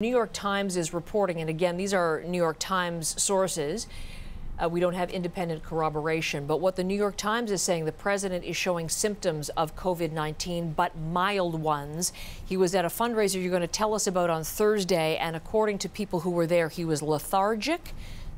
New York Times is reporting, and again, these are New York Times sources. We don't have independent corroboration, but what the New York Times is saying, the president is showing symptoms of COVID-19, but mild ones. He was at a fundraiser you're going to tell us about on Thursday, and according to people who were there, he was lethargic.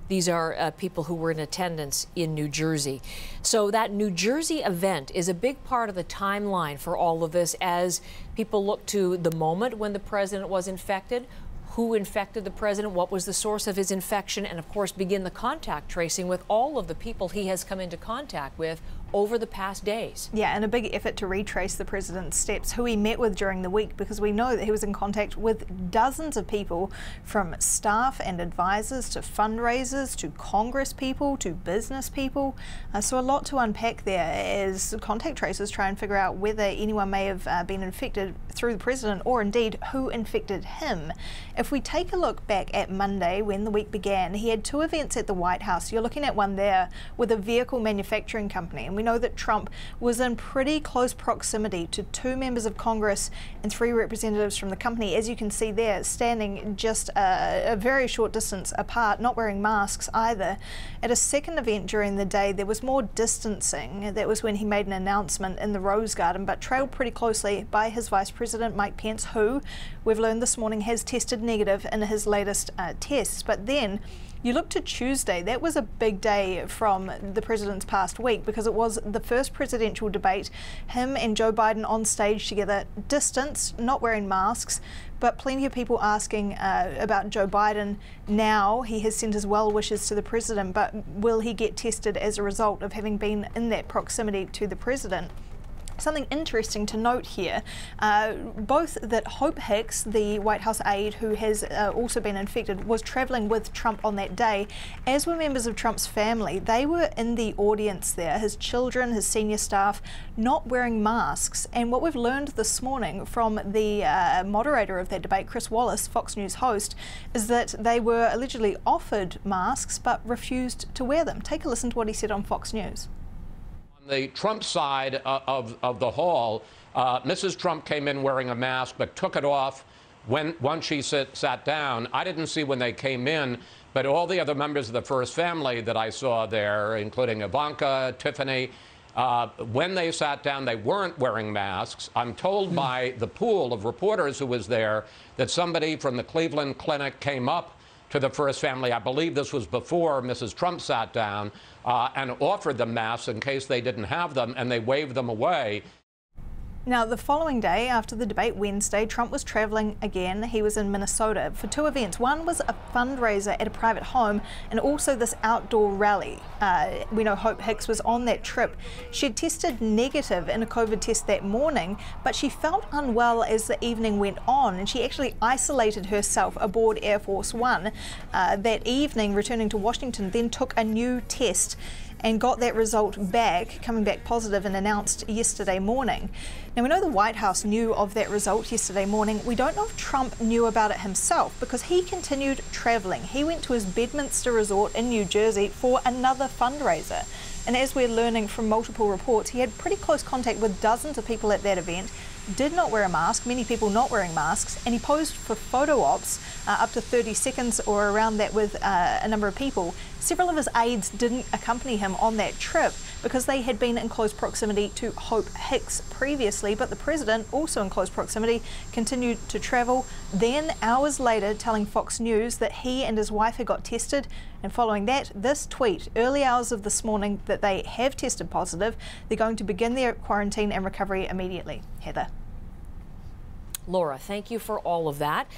These are people who were in attendance in New Jersey. So that New Jersey event is a big part of the timeline for all of this as people look to the moment when the president was infected, who infected the president, what was the source of his infection, and of course begin the contact tracing with all of the people he has come into contact with over the past days. Yeah, and a big effort to retrace the president's steps, who he met with during the week, because we know that he was in contact with dozens of people, from staff and advisors to fundraisers to Congress people to business people. So a lot to unpack there as contact tracers try and figure out whether anyone may have been infected through the president, or indeed who infected him. If we take a look back at Monday when the week began, he had two events at the White House. You're looking at one there with a vehicle manufacturing company, and we know that Trump was in pretty close proximity to two members of Congress and three representatives from the company, as you can see there, standing just a very short distance apart, not wearing masks either. At a second event during the day, there was more distancing. That was when he made an announcement in the Rose Garden, but trailed pretty closely by his Vice President Mike Pence, who we've learned this morning has tested negative in his latest tests. But then you look to Tuesday. That was a big day from the president's past week, because it was the first presidential debate. Him and Joe Biden on stage together, distanced, not wearing masks, but plenty of people asking about Joe Biden now. He has sent his well wishes to the president, but will he get tested as a result of having been in that proximity to the president? Something interesting to note here, both that Hope Hicks, the White House aide who has also been infected, was traveling with Trump on that day, as were members of Trump's family. They were in the audience there, his children, his senior staff, not wearing masks. And what we've learned this morning from the moderator of that debate, Chris Wallace, Fox News host, is that they were allegedly offered masks but refused to wear them. Take a listen to what he said on Fox News. The Trump side of the hall, Mrs. Trump came in wearing a mask but took it off once she sat down. I didn't see when they came in, but all the other members of the first family that I saw there, including Ivanka, Tiffany, when they sat down, they weren't wearing masks. I'm told by the pool of reporters who was there that somebody from the Cleveland Clinic came up to the first family. I believe this was before Mrs. Trump sat down, and offered them masks in case they didn't have them, and they waved them away. Now, the following day, after the debate Wednesday, Trump was traveling again. He was in Minnesota for two events. One was a fundraiser at a private home, and also this outdoor rally. We know Hope Hicks was on that trip. She had tested negative in a COVID test that morning, but she felt unwell as the evening went on, and she actually isolated herself aboard Air Force One that evening, returning to Washington, then took a new test and got that result back, coming back positive, and announced yesterday morning. Now, we know the White House knew of that result yesterday morning. We don't know if Trump knew about it himself, because he continued traveling. He went to his Bedminster resort in New Jersey for another fundraiser. And as we're learning from multiple reports, he had pretty close contact with dozens of people at that event, did not wear a mask, many people not wearing masks, and he posed for photo ops up to 30 seconds or around that with a number of people. Several of his aides didn't accompany him on that trip because they had been in close proximity to Hope Hicks previously, but the president, also in close proximity, continued to travel. Then, hours later, telling Fox News that he and his wife had got tested, and following that, this tweet, early hours of this morning, that they have tested positive. They're going to begin their quarantine and recovery immediately. Heather. Laura, thank you for all of that.